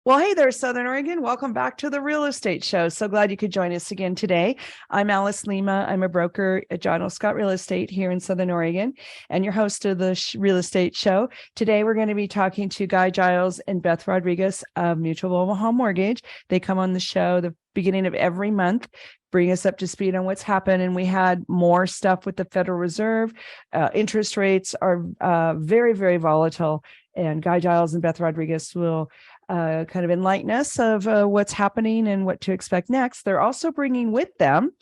Well, hey there, Southern Oregon. Welcome back to the Real Estate Show. So glad you could join us again today. I'm Alice Lema. I'm a broker at John Scott Real Estate here in Southern Oregon and your host of the Real Estate Show. Today, we're going to be talking to Guy Giles and Beth Rodriguez of Mutual Omaha Mortgage. They come on the show the beginning of every month, bring us up to speed on what's happened. And we had more stuff with the Federal Reserve. Interest rates are very, very volatile. And Guy Giles and Beth Rodriguez will kind of enlighten us of what's happening and what to expect next. They're also bringing with them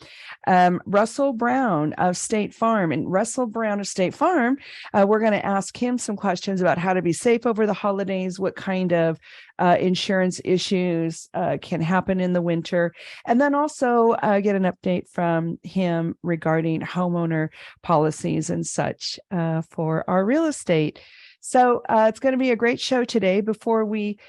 Russell Brown of State Farm. And Russell Brown of State Farm, we're going to ask him some questions about how to be safe over the holidays, what kind of insurance issues can happen in the winter, and then also get an update from him regarding homeowner policies and such for our real estate. So it's going to be a great show today. Before we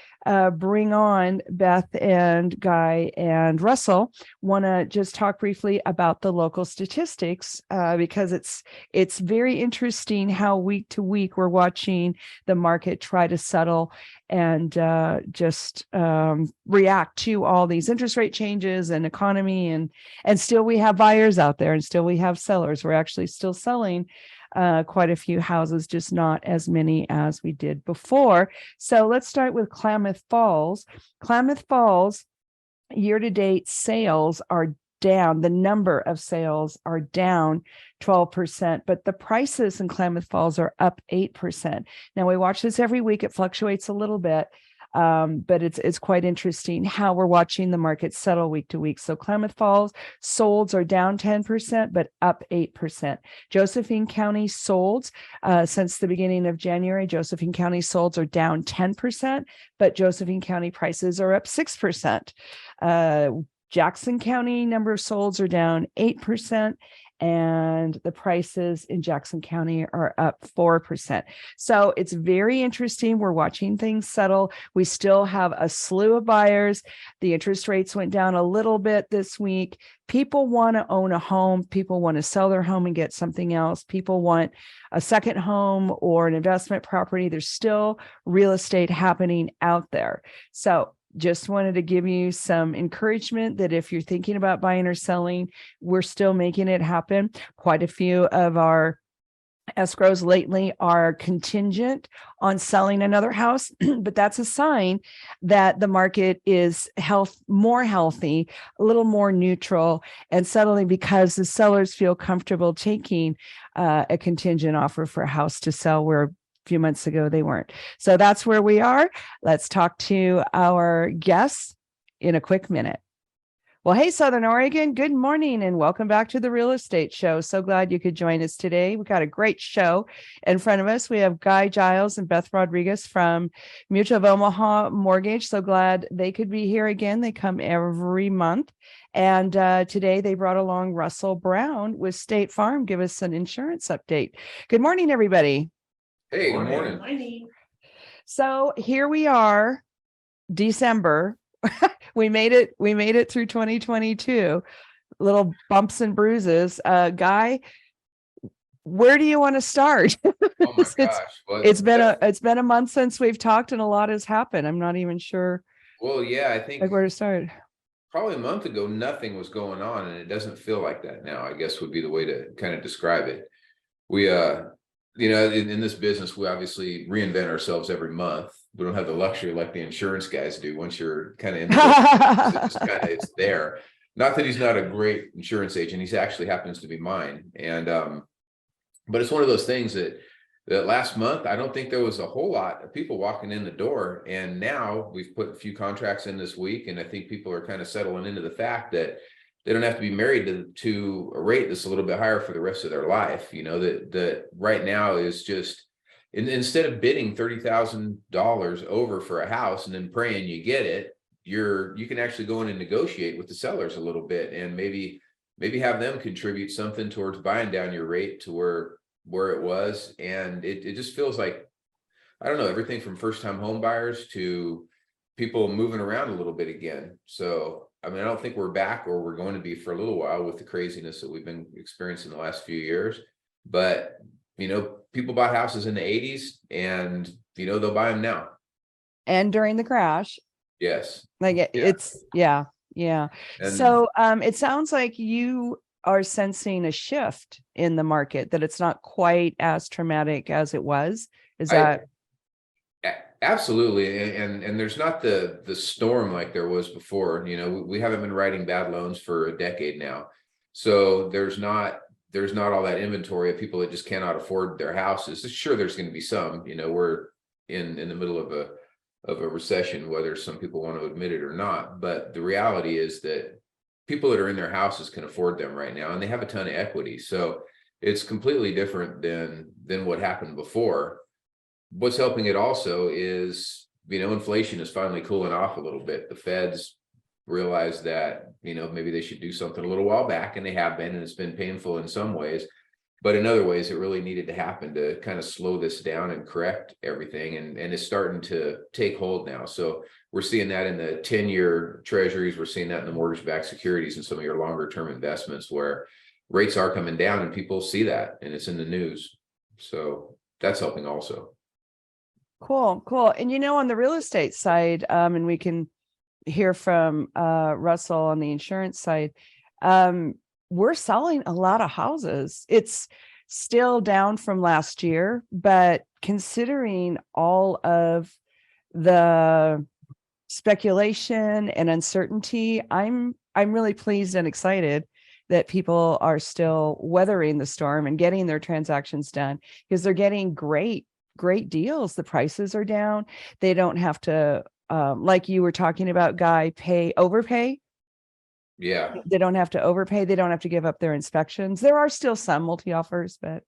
bring on Beth and Guy and Russell, want to just talk briefly about the local statistics because it's very interesting how week to week we're watching the market try to settle and just react to all these interest rate changes and economy, and still we have buyers out there and still we have sellers. We're actually still selling quite a few houses, just not as many as we did before. So let's start with Klamath Falls. Klamath Falls, year-to-date sales are down. The number of sales are down 12%, but the prices in Klamath Falls are up 8%. Now, we watch this every week. It fluctuates a little bit. But it's quite interesting how we're watching the market settle week to week. So Klamath Falls solds are down 10%, but up 8%. Josephine County solds since the beginning of January, Josephine County solds are down 10%, but Josephine County prices are up 6%. Jackson County number of solds are down 8%. And the prices in Jackson County are up 4%. So it's very interesting. We're watching things settle. We still have a slew of buyers. The interest rates went down a little bit this week. People want to own a home. People want to sell their home and get something else. People want a second home or an investment property. There's still real estate happening out there. So just wanted to give you some encouragement that if you're thinking about buying or selling, we're still making it happen. Quite a few of our escrows lately are contingent on selling another house, but that's a sign that the market is more healthy, a little more neutral, and settling because the sellers feel comfortable taking a contingent offer for a house to sell where few months ago they weren't. So that's where we are. Let's talk to our guests in a quick minute. Well, hey, Southern Oregon, good morning and welcome back to the Real Estate Show. So glad you could join us today. We've got a great show in front of us. We have Guy Giles and Beth Rodriguez from Mutual of Omaha Mortgage. So glad they could be here again. They come every month. And today they brought along Russell Brown with State Farm. Give us an insurance update. Good morning, everybody. Hey, good morning. Morning. So here we are, December. we made it through 2022. Little bumps and bruises. Guy, where do you want to start? Oh my gosh. Well, it's been a month since we've talked and a lot has happened. I'm not even sure. Well, yeah, I think where to start. Probably a month ago, nothing was going on, and it doesn't feel like that now, I guess would be the way to kind of describe it. We in this business, we obviously reinvent ourselves every month. We don't have the luxury like the insurance guys do. Once you're kind of in the business, it's there. Not that he's not a great insurance agent. He actually happens to be mine. And but it's one of those things that last month, I don't think there was a whole lot of people walking in the door. And now we've put a few contracts in this week. And I think people are kind of settling into the fact that they don't have to be married to a rate that's a little bit higher for the rest of their life. That right now is just, instead of bidding $30,000 over for a house and then praying you get it, you can actually go in and negotiate with the sellers a little bit and maybe have them contribute something towards buying down your rate to where it was. And it just feels like, I don't know, everything from first-time home buyers to people moving around a little bit again. So I mean, I don't think we're back or we're going to be for a little while with the craziness that we've been experiencing the last few years. But, people bought houses in the 80s and, they'll buy them now. And during the crash. Yes. Like it's, yeah. And So it sounds like you are sensing a shift in the market, that it's not quite as traumatic as it was. Is that? Absolutely. And there's not the storm like there was before. We haven't been writing bad loans for a decade now. So there's not all that inventory of people that just cannot afford their houses. Sure, there's going to be some. We're in the middle of a recession, whether some people want to admit it or not. But the reality is that people that are in their houses can afford them right now, and they have a ton of equity. So it's completely different than what happened before. What's helping it also is, inflation is finally cooling off a little bit. The Feds realized that, maybe they should do something a little while back, and they have been, and it's been painful in some ways. But in other ways, it really needed to happen to kind of slow this down and correct everything. And it's starting to take hold now. So we're seeing that in the 10-year treasuries. We're seeing that in the mortgage-backed securities and some of your longer term investments, where rates are coming down and people see that, and it's in the news. So that's helping also. Cool. And on the real estate side, and we can hear from Russell on the insurance side, we're selling a lot of houses. It's still down from last year, but considering all of the speculation and uncertainty, I'm really pleased and excited that people are still weathering the storm and getting their transactions done, because they're getting great deals. The prices are down. They don't have to, like you were talking about, Guy, overpay. Yeah. They don't have to overpay. They don't have to give up their inspections. There are still some multi-offers, but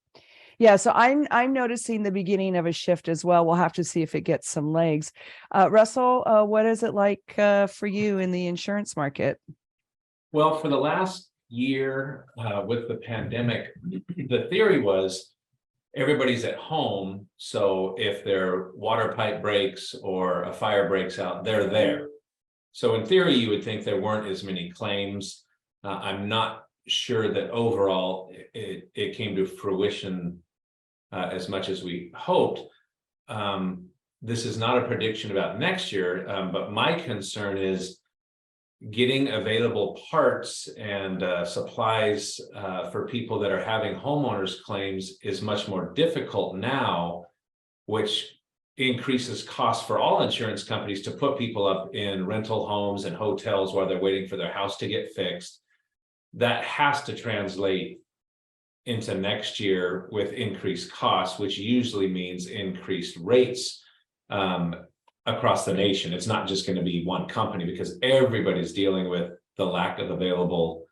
yeah. So I'm noticing the beginning of a shift as well. We'll have to see if it gets some legs. Russell, what is it like for you in the insurance market? Well, for the last year with the pandemic, the theory was everybody's at home. So if their water pipe breaks or a fire breaks out, they're there. So in theory, you would think there weren't as many claims. I'm not sure that overall it came to fruition as much as we hoped. This is not a prediction about next year, but my concern is getting available parts and supplies for people that are having homeowners claims is much more difficult now, which increases costs for all insurance companies to put people up in rental homes and hotels while they're waiting for their house to get fixed. That has to translate into next year with increased costs, which usually means increased rates across the nation. It's not just going to be one company, because everybody's dealing with the lack of available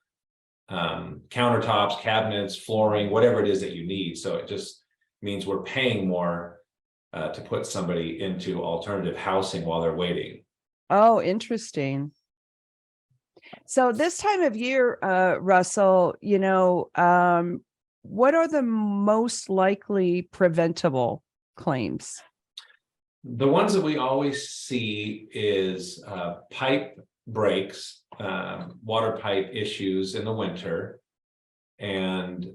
countertops, cabinets, flooring, whatever it is that you need. So it just means we're paying more to put somebody into alternative housing while they're waiting. Oh, interesting. So this time of year, Russell, what are the most likely preventable claims? The ones that we always see is pipe breaks, water pipe issues in the winter, and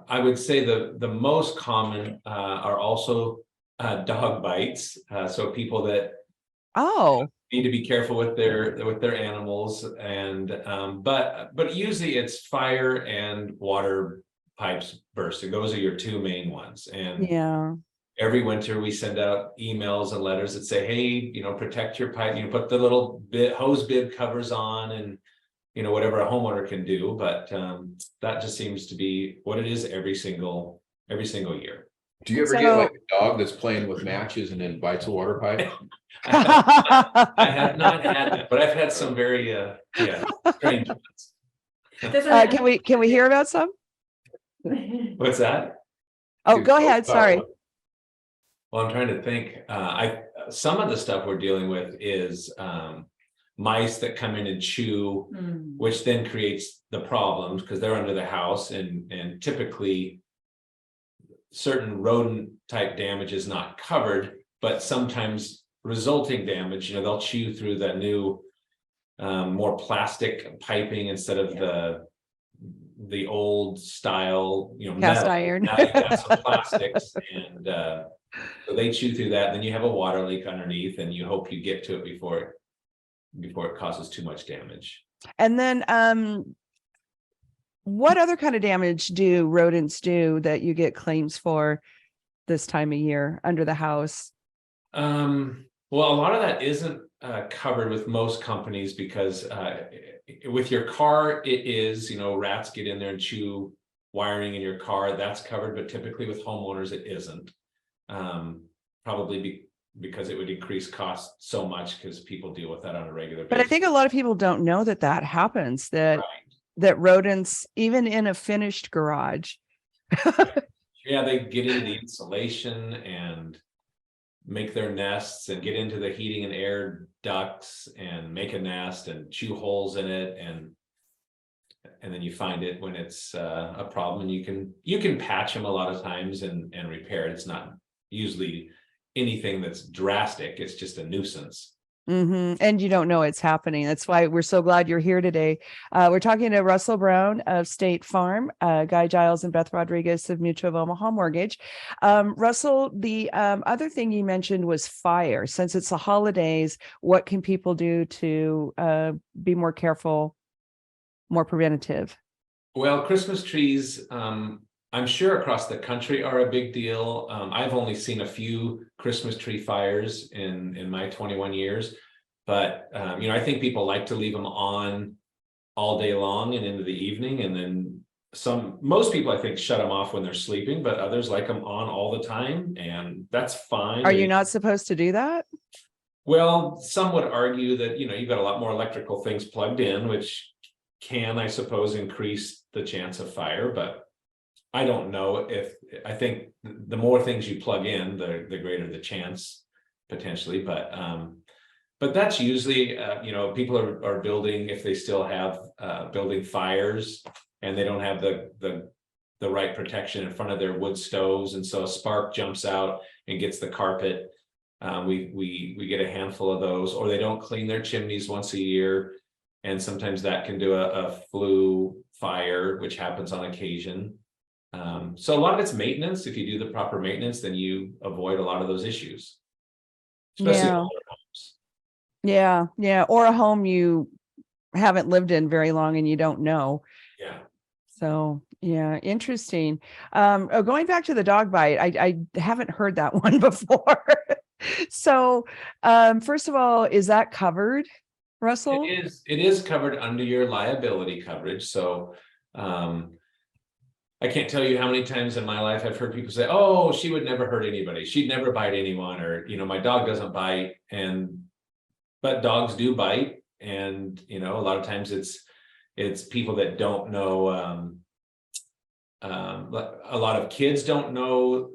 I would say the most common are also dog bites. So people that need to be careful with their animals, and but usually it's fire and water pipes bursting. Those are your two main ones. And yeah, every winter we send out emails and letters that say, hey, protect your pipe, put the little hose bib covers on, and whatever a homeowner can do. But that just seems to be what it is every single year. Do you ever get like a dog that's playing with matches and then bites a water pipe? I have not had that, but I've had some very strange ones. Can we hear about some? What's that? Oh, go ahead. Sorry. Well, I'm trying to think. Some of the stuff we're dealing with is mice that come in and chew, which then creates the problems because they're under the house, and typically certain rodent type damage is not covered, but sometimes resulting damage, they'll chew through the new more plastic piping instead of the old style, cast metal. iron. Now you've got some plastics, and So they chew through that, then you have a water leak underneath, and you hope you get to it before it causes too much damage. And then what other kind of damage do rodents do that you get claims for this time of year under the house? Well, a lot of that isn't covered with most companies because with your car, it is, rats get in there and chew wiring in your car. That's covered, but typically with homeowners, it isn't. Probably because it would increase costs so much because people deal with that on a regular basis. But I think a lot of people don't know that happens, that rodents, even in a finished garage. Yeah, they get into the insulation and make their nests and get into the heating and air ducts and make a nest and chew holes in it, and then you find it when it's a problem, and you can patch them a lot of times and repair it. It's not usually anything that's drastic. It's just a nuisance. And you don't know it's happening. That's why we're so glad you're here today. We're talking to Russell Brown of State Farm, Guy Giles and Beth Rodriguez of Mutual of Omaha Mortgage. Russell, the other thing you mentioned was fire. Since it's the holidays, what can people do to be more careful, more preventative? Well, Christmas trees, I'm sure across the country are a big deal. I've only seen a few Christmas tree fires in my 21 years, but I think people like to leave them on all day long and into the evening, and then most people I think shut them off when they're sleeping, but others like them on all the time, and that's fine. Are you not supposed to do that? Well, some would argue that you've got a lot more electrical things plugged in, which can, I suppose, increase the chance of fire, but I don't know. I think the more things you plug in, the greater the chance potentially, but that's usually, people are building, if they still have building fires and they don't have the right protection in front of their wood stoves. And so a spark jumps out and gets the carpet. We get a handful of those, or they don't clean their chimneys once a year. And sometimes that can do a flue fire, which happens on occasion. So a lot of it's maintenance. If you do the proper maintenance, then you avoid a lot of those issues, especially older homes. Yeah. Or a home you haven't lived in very long and you don't know. Yeah. So yeah, interesting. Going back to the dog bite, I haven't heard that one before. So first of all, is that covered, Russell? It is covered under your liability coverage. So I can't tell you how many times in my life I've heard people say, "Oh, she would never hurt anybody. She'd never bite anyone," or, my dog doesn't bite. But dogs do bite. And, a lot of times it's people that don't know. A lot of kids don't know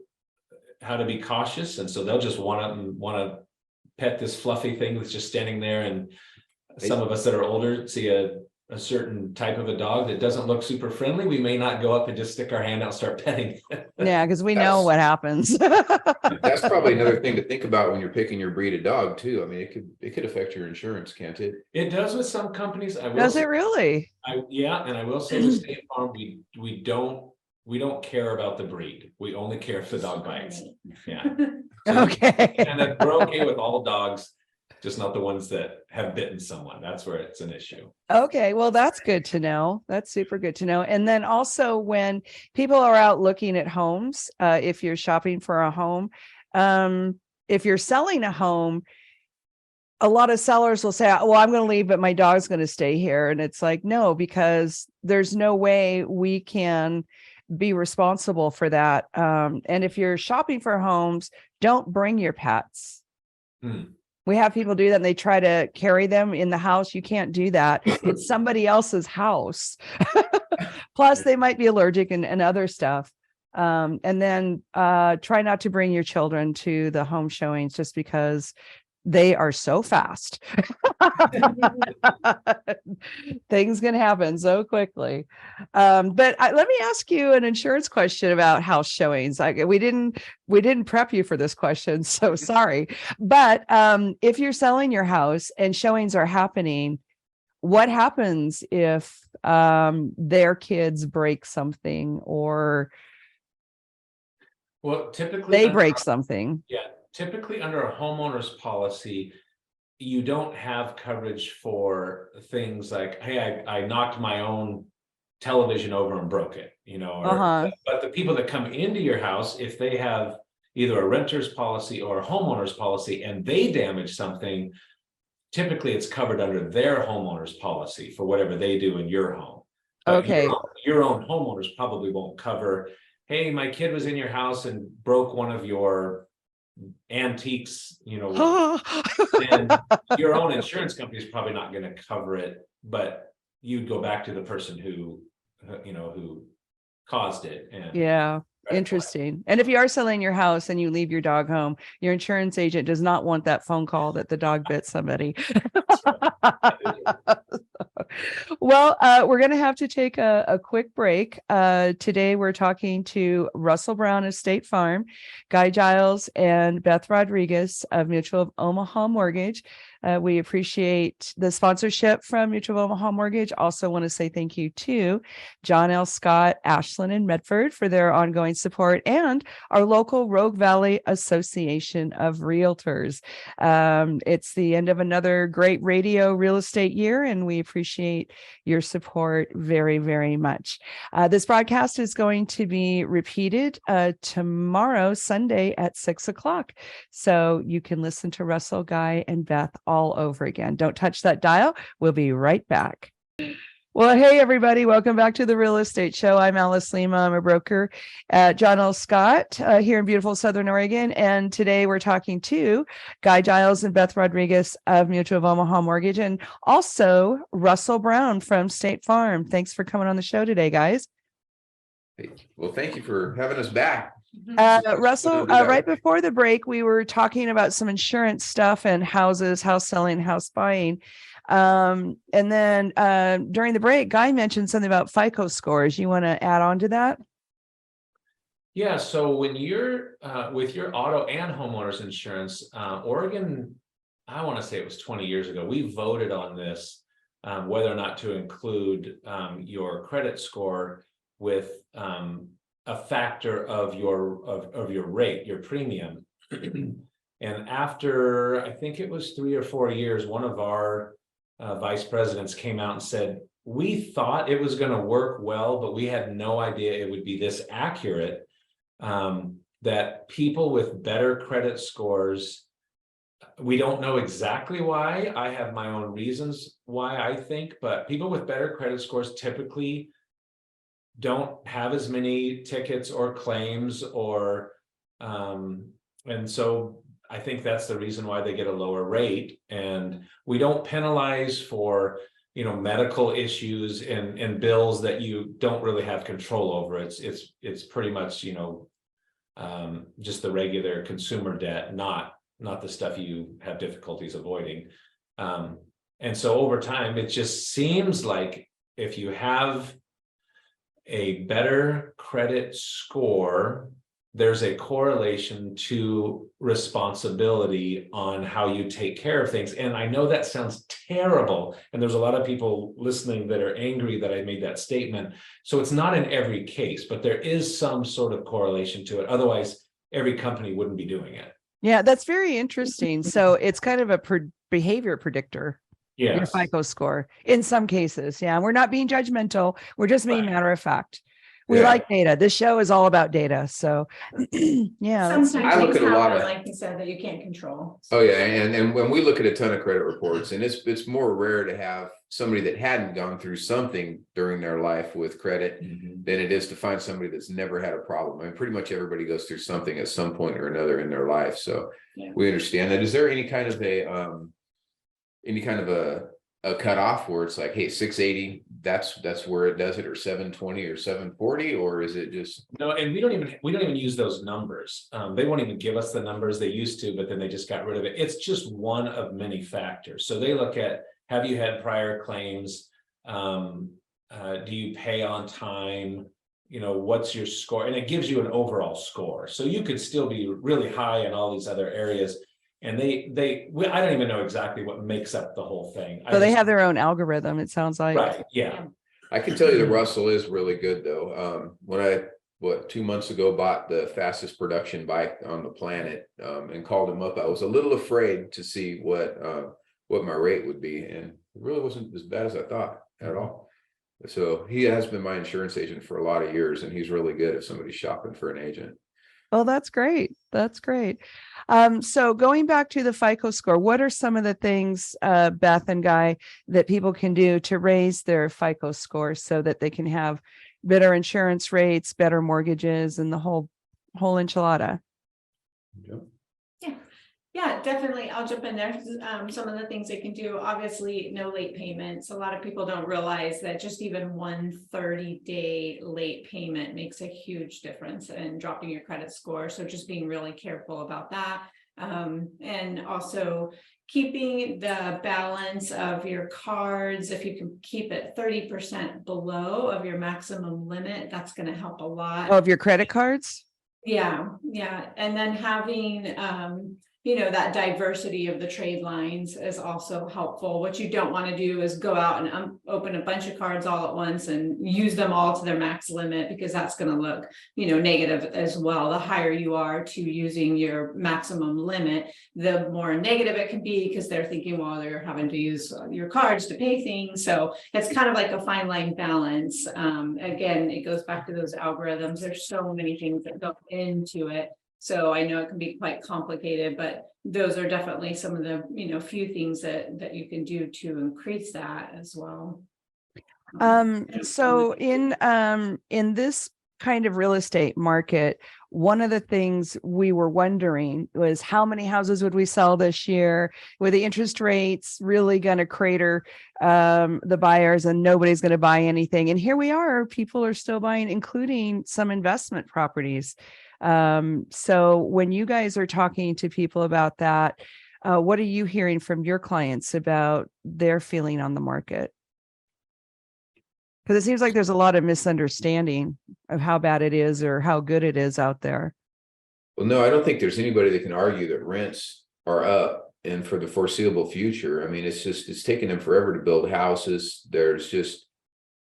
how to be cautious. And so they'll just want to pet this fluffy thing that's just standing there. And some of us that are older see a certain type of a dog that doesn't look super friendly, we may not go up and just stick our hand out and start petting. Yeah, because we know what happens. That's probably another thing to think about when you're picking your breed of dog too. I mean, it could affect your insurance, can't it? It does with some companies. Does it really? And I will say with State Farm, we don't care about the breed. We only care if the dog bites. Yeah. So Okay. And then we're okay with all dogs, just not the ones that have bitten someone. That's where it's an issue. Okay, well, that's good to know. That's super good to know. And then also when people are out looking at homes, if you're shopping for a home, if you're selling a home, a lot of sellers will say, well, I'm going to leave, but my dog's going to stay here. And it's like, no, because there's no way we can be responsible for that. And if you're shopping for homes, don't bring your pets. We have people do that and they try to carry them in the house. You can't do that. It's somebody else's house. Plus they might be allergic and other stuff. And then try not to bring your children to the home showings just because they are so fast. Things can happen so quickly. But let me ask you an insurance question about house showings. We didn't prep you for this question, so sorry. But if you're selling your house and showings are happening, what happens if their kids break something or? Well, typically they break something. typically under a homeowner's policy, you don't have coverage for things like, hey, I knocked my own television over and broke it, but the people that come into your house, if they have either a renter's policy or a homeowner's policy and they damage something, typically it's covered under their homeowner's policy for whatever they do in your home. But your own homeowners probably won't cover, hey, my kid was in your house and broke one of your antiques, then your own insurance company is probably not going to cover it, but you'd go back to the person who caused it. And interesting. And if you are selling your house and you leave your dog home, your insurance agent does not want that phone call that the dog bit somebody. Well, we're going to have to take a quick break. Today, we're talking to Russell Brown of State Farm, Guy Giles, and Beth Rodriguez of Mutual of Omaha Mortgage. We appreciate the sponsorship from Mutual of Omaha Mortgage. Also want to say thank you to John L. Scott, Ashland, and Medford for their ongoing support, and our local Rogue Valley Association of Realtors. It's the end of another great radio real estate year, and we appreciate your support very, very much. This broadcast is going to be repeated tomorrow, Sunday at 6:00. So you can listen to Russell, Guy, and Beth all over again. Don't touch that dial. We'll be right back. Well, hey, everybody. Welcome back to the Real Estate Show. I'm Alice Lema. I'm a broker at John L. Scott here in beautiful Southern Oregon. And today we're talking to Guy Giles and Beth Rodriguez of Mutual of Omaha Mortgage, and also Russell Brown from State Farm. Thanks for coming on the show today, guys. Well, thank you for having us back. Russell, right before the break, we were talking about some insurance stuff and houses, house selling, house buying. And then during the break, Guy mentioned something about FICO scores. You want to add on to that? Yeah. So when you're with your auto and homeowners insurance, Oregon, I want to say it was 20 years ago, we voted on this, whether or not to include your credit score with a factor of your rate, your premium. And after, I think it was 3 or 4 years, one of our vice presidents came out and said, we thought it was going to work well, but we had no idea it would be this accurate, that people with better credit scores, we don't know exactly why. I have my own reasons why I think, but people with better credit scores typically don't have as many tickets or claims, or and so I think that's the reason why they get a lower rate. And we don't penalize for medical issues and bills that you don't really have control over. It's pretty much just the regular consumer debt, not the stuff you have difficulties avoiding. And so over time, it just seems like if you have a better credit score, there's a correlation to responsibility on how you take care of things. And I know that sounds terrible, and there's a lot of people listening that are angry that I made that statement. So it's not in every case, but there is some sort of correlation to it. Otherwise, every company wouldn't be doing it. Yeah, that's very interesting. So it's kind of a behavior predictor. Yes. Your FICO score in some cases. Yeah. We're not being judgmental. We're just being matter of fact. We like data. This show is all about data. So yeah. Sometimes I look at a lot of, like you said, that you can't control. Oh yeah. And when we look at a ton of credit reports, and it's more rare to have somebody that hadn't gone through something during their life with credit than it is to find somebody that's never had a problem. I mean, pretty much everybody goes through something at some point or another in their life. So we understand that. Is there any kind of a cutoff where it's like, hey, 680, that's where it does it, or 720 or 740, or is it just no? And we don't even use those numbers. They won't even give us the numbers. They used to, but then they just got rid of it. It's just one of many factors. So they look at, have you had prior claims? Do you pay on time? What's your score? And it gives you an overall score. So you could still be really high in all these other areas. And I don't even know exactly what makes up the whole thing. So they have their own algorithm, it sounds like. Right. Yeah. I can tell you that Russell is really good though. When 2 months ago, bought the fastest production bike on the planet, and called him up. I was a little afraid to see what my rate would be, and it really wasn't as bad as I thought at all. So he has been my insurance agent for a lot of years, and he's really good if somebody's shopping for an agent. Oh, that's great. That's great. So going back to the FICO score, what are some of the things, Beth and Guy, that people can do to raise their FICO score so that they can have better insurance rates, better mortgages, and the whole enchilada? Yep. Yeah, definitely. I'll jump in there. Some of the things they can do, obviously, no late payments. A lot of people don't realize that just even one 30-day late payment makes a huge difference in dropping your credit score. So just being really careful about that. And also keeping the balance of your cards, if you can keep it 30% below of your maximum limit, that's going to help a lot. Of your credit cards? Yeah. And then having, that diversity of the trade lines is also helpful. What you don't want to do is go out and open a bunch of cards all at once and use them all to their max limit, because that's going to look, negative as well. The higher you are to using your maximum limit, the more negative it can be, because they're thinking, well, they're having to use your cards to pay things. So it's kind of like a fine line balance. Again, it goes back to those algorithms. There's so many things that go into it. So I know it can be quite complicated, but those are definitely some of the, few things that you can do to increase that as well. So in this kind of real estate market, one of the things we were wondering was how many houses would we sell this year? Were the interest rates really going to crater the buyers and nobody's going to buy anything? And here we are, people are still buying, including some investment properties. So when you guys are talking to people about that, what are you hearing from your clients about their feeling on the market? Because it seems like there's a lot of misunderstanding of how bad it is or how good it is out there. Well, no, I don't think there's anybody that can argue that rents are up and for the foreseeable future. I mean, it's taking them forever to build houses. There's just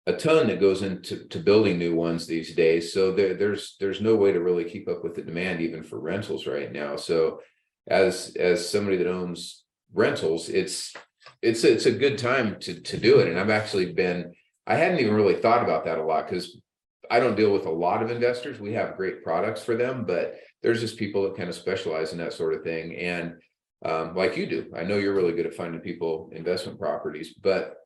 a ton that goes into building new ones these days. So there's no way to really keep up with the demand even for rentals right now. So as somebody that owns rentals, it's a good time to do it. And I hadn't even really thought about that a lot, because I don't deal with a lot of investors. We have great products for them, but there's just people that kind of specialize in that sort of thing. And like you do, I know you're really good at finding people investment properties, but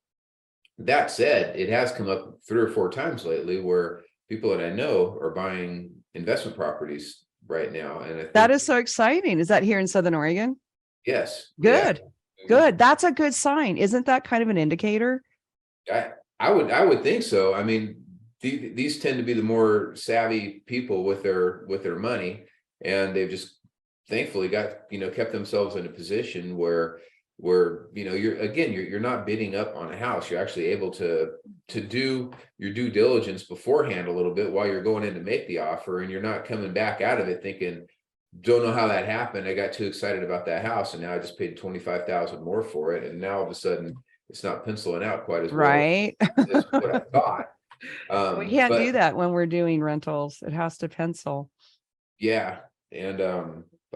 that said, it has come up 3 or 4 times lately where people that I know are buying investment properties right now. And I think that is so exciting. Is that here in Southern Oregon? Yes. Good. Yeah. Good. That's a good sign. Isn't that kind of an indicator? I would think so. I mean, these tend to be the more savvy people with their money, and they've just thankfully got, kept themselves in a position where you're not bidding up on a house. You're actually able to do your due diligence beforehand a little bit while you're going in to make the offer, and you're not coming back out of it thinking, don't know how that happened. I got too excited about that house, and now I just paid $25,000 more for it, and now all of a sudden it's not penciling out quite as well Right. as what I thought. We can't do that when we're doing rentals. It has to pencil. Yeah, and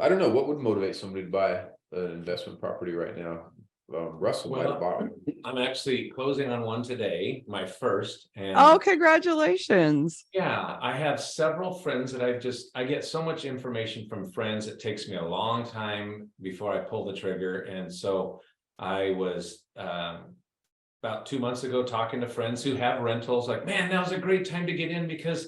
I don't know what would motivate somebody to buy an investment property right now. Russell might have bought one. I'm actually closing on one today, my first. And Oh, congratulations. yeah, I have several friends that I get so much information from friends. It takes me a long time before I pull the trigger. And so I was about 2 months ago talking to friends who have rentals, like, man, now's a great time to get in because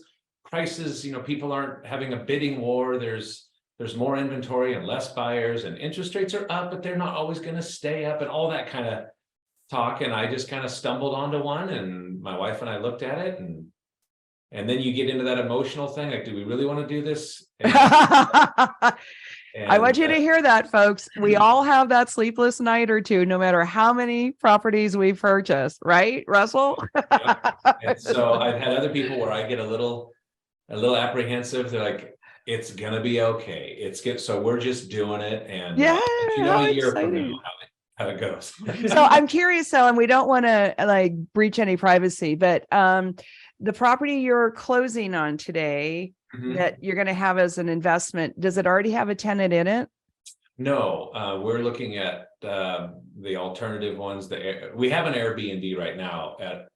prices, people aren't having a bidding war. There's more inventory and less buyers, and interest rates are up, but they're not always going to stay up, and all that kind of talk. And I just kind of stumbled onto one, and my wife and I looked at it, and then you get into that emotional thing, like, do we really want to do this? I want you to hear that, folks. We all have that sleepless night or two, no matter how many properties we purchase, right, Russell? Yeah. And so I've had other people where I get a little apprehensive. They're like, it's gonna be okay. So we're just doing it, and Yeah, a year from now how it goes. So I'm curious though, and we don't want to like breach any privacy, but the property you're closing on today Mhm. that you're going to have as an investment, does it already have a tenant in it? No, we're looking at the alternative ones. We have an Airbnb right now at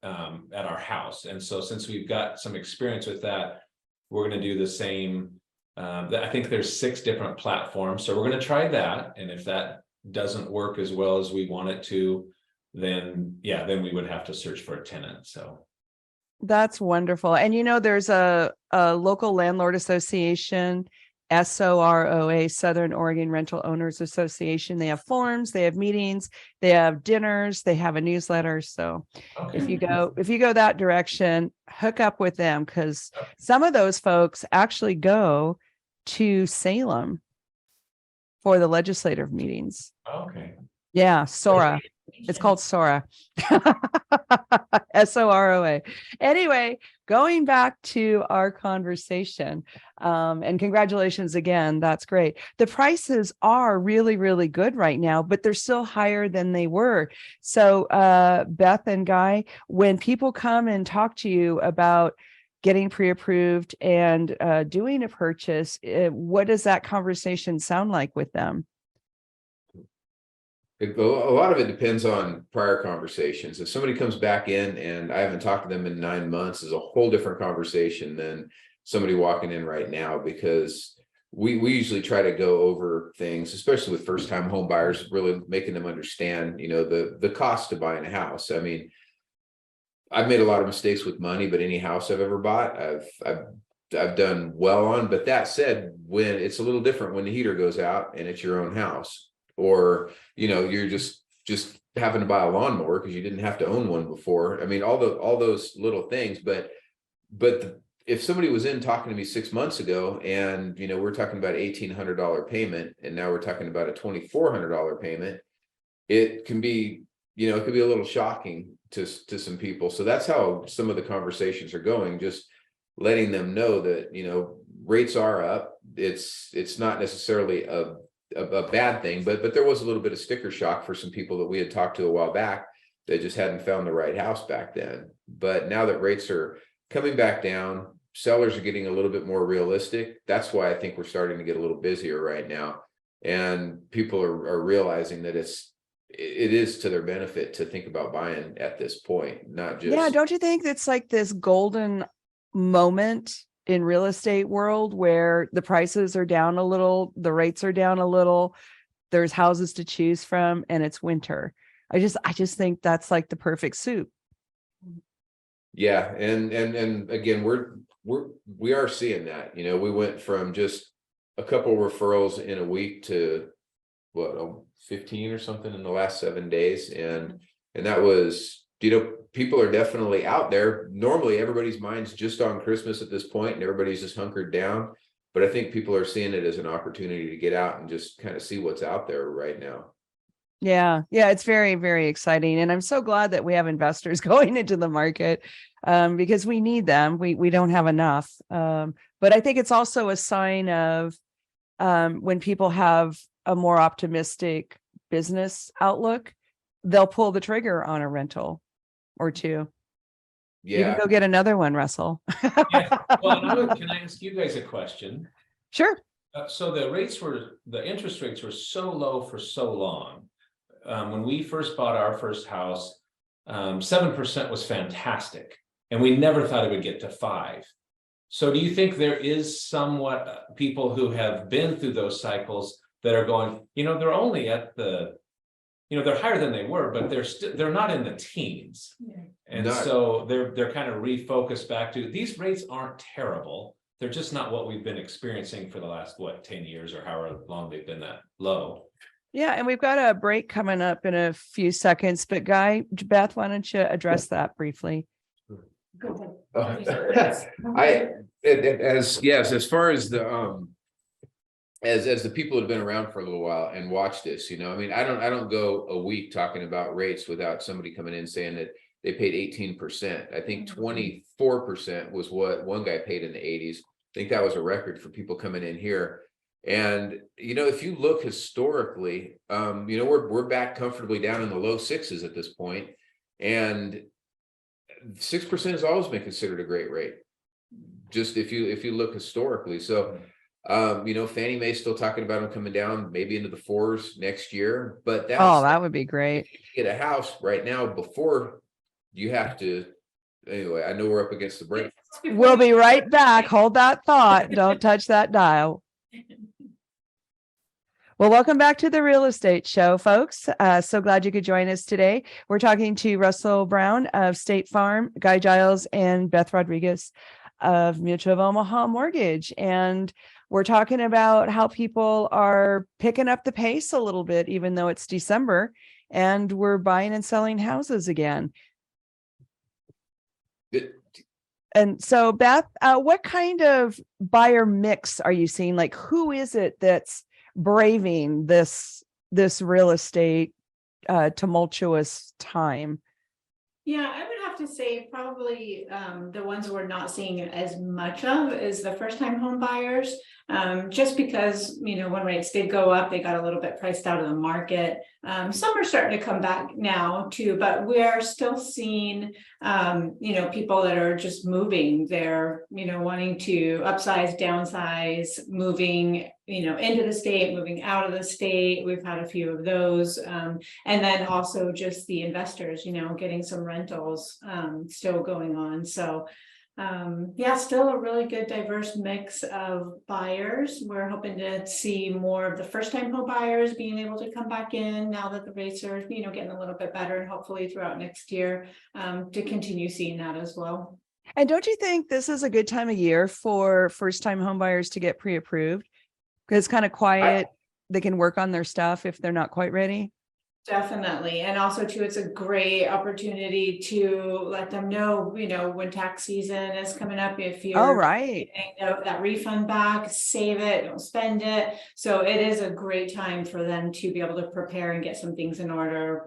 our house, and so since we've got some experience with that, we're going to do the same. I think there's 6 different platforms, so we're going to try that, and if that doesn't work as well as we want it to, then we would have to search for a tenant. So That's wonderful. And there's a local landlord association, SOROA, Southern Oregon Rental Owners Association. They have forums, they have meetings, they have dinners, they have a newsletter. So if you go that direction, hook up with them, because some of those folks actually go to Salem for the legislative meetings. okay. Yeah, SORA. It's called SORA. SOROA. Anyway, going back to our conversation, and congratulations again. That's great. The prices are really, really good right now, but they're still higher than they were. So, Beth and Guy, when people come and talk to you about getting pre-approved and doing a purchase, what does that conversation sound like with them? A lot of it depends on prior conversations. If somebody comes back in and I haven't talked to them in 9 months, is a whole different conversation than somebody walking in right now, because we usually try to go over things, especially with first time home buyers, really making them understand, the cost of buying a house. I mean, I've made a lot of mistakes with money, but any house I've ever bought, I've done well on. But that said, when it's a little different when the heater goes out and it's your own house, or you're just having to buy a lawnmower because you didn't have to own one before. I mean, all those little things. But if somebody was in talking to me 6 months ago, and we're talking about $1,800 payment, and now we're talking about a $2,400 payment, it can be it could be a little shocking to some people. So that's how some of the conversations are going, just letting them know that rates are up. It's not necessarily a bad thing, but there was a little bit of sticker shock for some people that we had talked to a while back that just hadn't found the right house back then. But now that rates are coming back down, sellers are getting a little bit more realistic. That's why I think we're starting to get a little busier right now, and people are realizing that it is to their benefit to think about buying at this point, not just. Yeah, don't you think it's like this golden moment in real estate world where the prices are down a little, the rates are down a little, there's houses to choose from, and it's winter? I just think that's like the perfect soup. Yeah, and again, we are seeing that. We went from just a couple referrals in a week to 15 or something in the last 7 days, and that was, people are definitely out there. Normally everybody's mind's just on Christmas at this point and everybody's just hunkered down, but I think people are seeing it as an opportunity to get out and just kind of see what's out there right now. Yeah, it's very, very exciting, and I'm so glad that we have investors going into the market, because we need them. We don't have enough, but I think it's also a sign of when people have a more optimistic business outlook, they'll pull the trigger on a rental or two. Yeah. You can go get another one, Russell. Yeah. Well, can I ask you guys a question? Sure. So the interest rates were so low for so long. When we first bought our first house, 7% was fantastic, and we never thought it would get to 5%. So do you think there is somewhat people who have been through those cycles that are going, they're only at the, they're higher than they were, but they're not in the teens. Yeah. And so they're kind of refocused back to, these rates aren't terrible. They're just not what we've been experiencing for the last, 10 years or however long they've been that low. Yeah, and we've got a break coming up in a few seconds, but Beth, why don't you address that briefly? Go ahead. As far as the as the people who have been around for a little while and watch this, I mean, I don't go a week talking about rates without somebody coming in saying that they paid 18%. I think 24% was what one guy paid in the 80s. I think that was a record for people coming in here. And, if you look historically, we're back comfortably down in the low sixes at this point, and 6% has always been considered a great rate. Just if you look historically. So, Fannie Mae's still talking about them coming down maybe into the fours next year, but that would be great. Get a house right now before you have to. Anyway, I know we're up against the break. We'll be right back. Hold that thought. Don't touch that dial. Well, welcome back to the Real Estate Show, folks. So glad you could join us today. We're talking to Russell Brown of State Farm, Guy Giles, and Beth Rodriguez of Mutual of Omaha Mortgage. And we're talking about how people are picking up the pace a little bit, even though it's December, and we're buying and selling houses again. And so, Beth, what kind of buyer mix are you seeing? Like, who is it that's braving this real estate tumultuous time? Yeah, I would have to say probably the ones we're not seeing as much of is the first-time home buyers. Just because, when rates did go up, they got a little bit priced out of the market. Some are starting to come back now too, but we are still seeing, people that are just moving. They're, wanting to upsize, downsize, moving, into the state, moving out of the state. We've had a few of those. And then also just the investors, getting some rentals still going on. So still a really good diverse mix of buyers. We're hoping to see more of the first-time home buyers being able to come back in now that the rates are, getting a little bit better, and hopefully throughout next year to continue seeing that as well. And don't you think this is a good time of year for first-time home buyers to get pre-approved? Because it's kind of quiet. They can work on their stuff if they're not quite ready. Definitely. And also too, it's a great opportunity to let them know, when tax season is coming up, if you're right. That refund back, save it, don't spend it. So it is a great time for them to be able to prepare and get some things in order,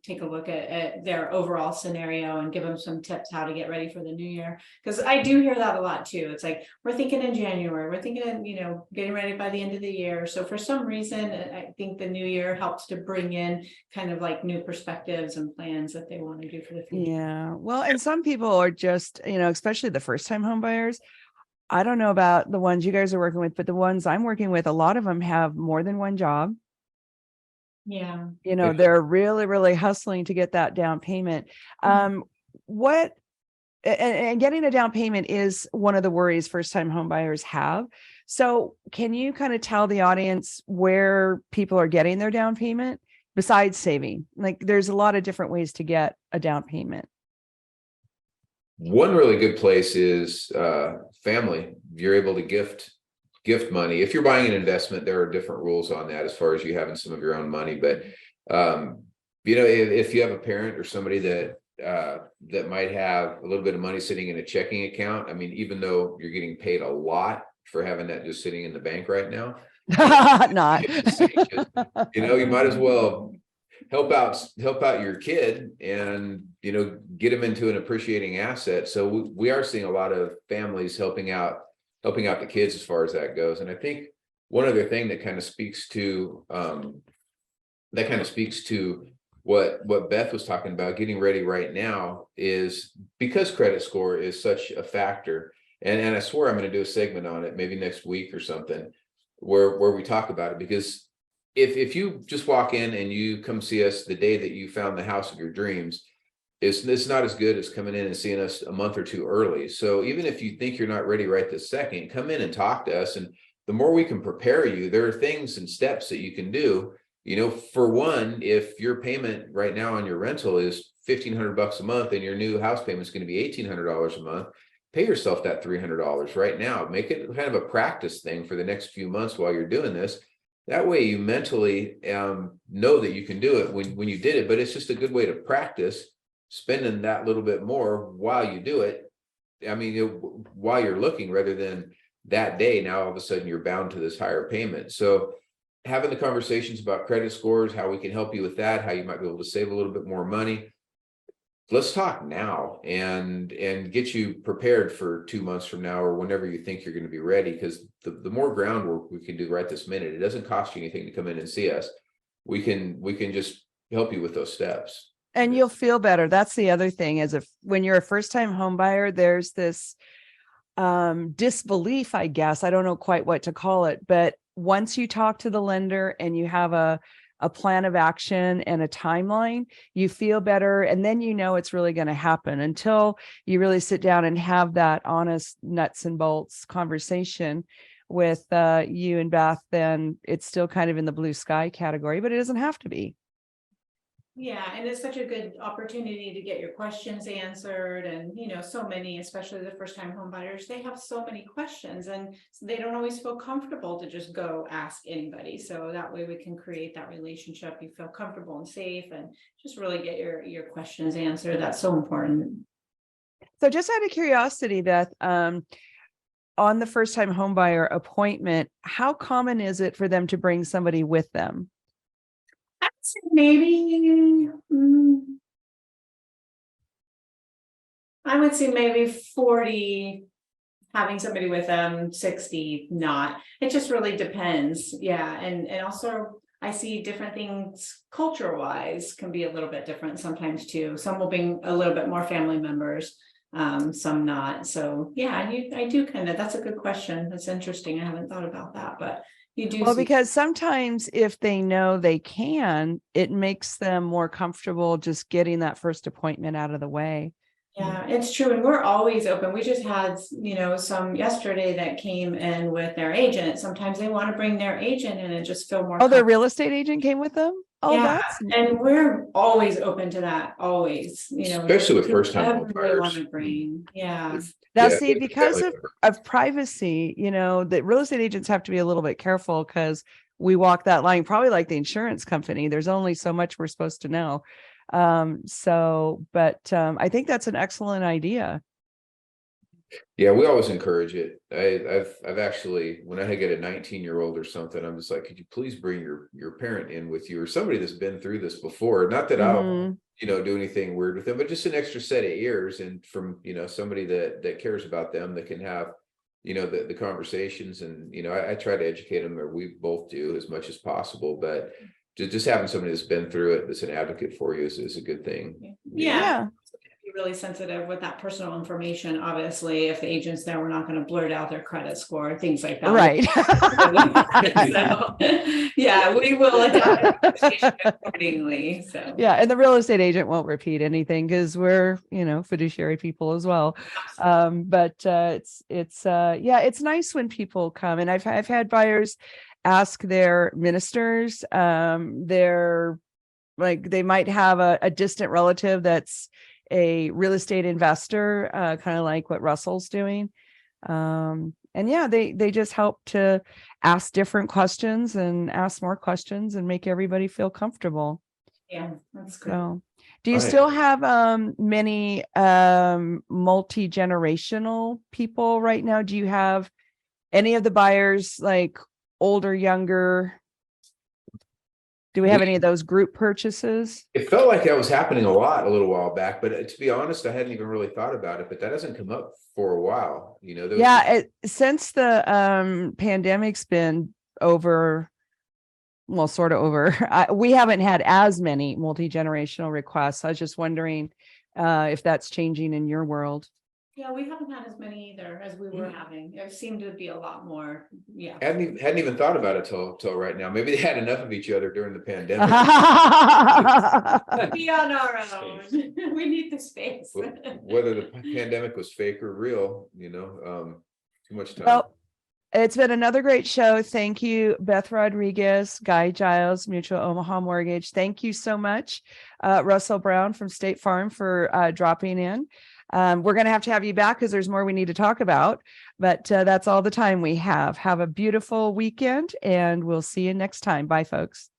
take a look at their overall scenario and give them some tips how to get ready for the new year. Because I do hear that a lot too. It's like, we're thinking in January, we're thinking in, getting ready by the end of the year. So for some reason, I think the new year helps to bring in kind of like new perspectives and plans that they want to do for the future. Yeah. Well, and some people are just, especially the first time home buyers. I don't know about the ones you guys are working with, but the ones I'm working with, a lot of them have more than one job. Yeah. They're really, really hustling to get that down payment. And getting a down payment is one of the worries first time home buyers have. So can you kind of tell the audience where people are getting their down payment? Besides saving, like there's a lot of different ways to get a down payment. One really good place is family. You're able to gift money. If you're buying an investment, there are different rules on that as far as you having some of your own money. But if you have a parent or somebody that might have a little bit of money sitting in a checking account, I mean, even though you're getting paid a lot for having that just sitting in the bank right now. Not you might as well help out your kid and get them into an appreciating asset. So we are seeing a lot of families helping out the kids as far as that goes. And I think one other thing that kind of speaks to what Beth was talking about, getting ready right now, is because credit score is such a factor. And I swear I'm going to do a segment on it maybe next week or something, where we talk about it, because if you just walk in and you come see us the day that you found the house of your dreams, it's not as good as coming in and seeing us a month or two early. So even if you think you're not ready right this second, come in and talk to us. And the more we can prepare you, there are things and steps that you can do. For one, if your payment right now on your rental is $1,500 a month and your new house payment is going to be $1,800 a month, pay yourself that $300 right now. Make it kind of a practice thing for the next few months while you're doing this. That way you mentally know that you can do it when you did it, but it's just a good way to practice spending that little bit more while you do it. I mean, while you're looking, rather than that day, now all of a sudden you're bound to this higher payment. So having the conversations about credit scores, how we can help you with that, how you might be able to save a little bit more money. let's talk now and get you prepared for 2 months from now or whenever you think you're going to be ready. Because the more groundwork we can do right this minute, it doesn't cost you anything to come in and see us. We can just help you with those steps. And you'll feel better. That's the other thing, is when you're a first-time home buyer, there's this disbelief, I guess. I don't know quite what to call it, but once you talk to the lender and you have a plan of action and a timeline, you feel better. And then you know it's really going to happen. Until you really sit down and have that honest nuts and bolts conversation with you and Beth, then it's still kind of in the blue sky category, but it doesn't have to be. Yeah, and it's such a good opportunity to get your questions answered. And, so many, especially the first time home buyers, they have so many questions and they don't always feel comfortable to just go ask anybody. So that way we can create that relationship. You feel comfortable and safe and just really get your questions answered. That's so important. So just out of curiosity, Beth, on the first time home buyer appointment, how common is it for them to bring somebody with them? I'd say maybe, I would say maybe 40 having somebody with them, 60 not. It just really depends. Yeah. And also I see different things culture wise can be a little bit different sometimes too. Some will bring a little bit more family members, some not. So yeah, I do that's a good question. That's interesting. I haven't thought about that, but you do. Well, because sometimes if they know they can, it makes them more comfortable just getting that first appointment out of the way. Yeah, it's true. And we're always open. We just had, some yesterday that came in with their agent. Sometimes they want to bring their agent in and just feel more. Oh, their real estate agent came with them? Oh, yeah, and we're always open to that. Always, especially with first time home buyers. Yeah. Now, see, because of privacy, the real estate agents have to be a little bit careful because we walk that line, probably like the insurance company. There's only so much we're supposed to know. But I think that's an excellent idea. Yeah, we always encourage it. I've actually, when I get a 19-year-old or something, I'm just like, could you please bring your parent in with you or somebody that's been through this before? Not that I'll, do anything weird with them, but just an extra set of ears and from, somebody that cares about them, that can have, the conversations. And, I try to educate them, or we both do as much as possible, but just having somebody that's been through it, that's an advocate for you is a good thing. Yeah. Be really sensitive with that personal information. Obviously, if the agent's there, we're not going to blurt out their credit score, things like that. Right. So, yeah, we will adapt accordingly. So yeah, and the real estate agent won't repeat anything because we're, fiduciary people as well. But it's nice when people come, and I've had buyers ask their ministers, they might have a distant relative that's a real estate investor, kind of like what Russell's doing. And yeah, they just help to ask different questions and ask more questions and make everybody feel comfortable. Yeah, that's good. So, do you still have many multi-generational people right now? Do you have any of the buyers like older, younger? Do we have any of those group purchases? It felt like that was happening a little while back, but to be honest, I hadn't even really thought about it, but that hasn't come up for a while, since the pandemic's been over, well, sort of over, we haven't had as many multi-generational requests. I was just wondering if that's changing in your world. Yeah, we haven't had as many either as we were having. It seemed to be a lot more. Yeah. Hadn't even thought about it till right now. Maybe they had enough of each other during the pandemic. Be on our own. We need the space. Whether the pandemic was fake or real, too much time. Well, it's been another great show. Thank you, Beth Rodriguez, Giles, Mutual Omaha Mortgage. Thank you so much, Russell Brown from State Farm, for dropping in. We're going to have you back because there's more we need to talk about, but that's all the time we have. Have a beautiful weekend and we'll see you next time. Bye, folks.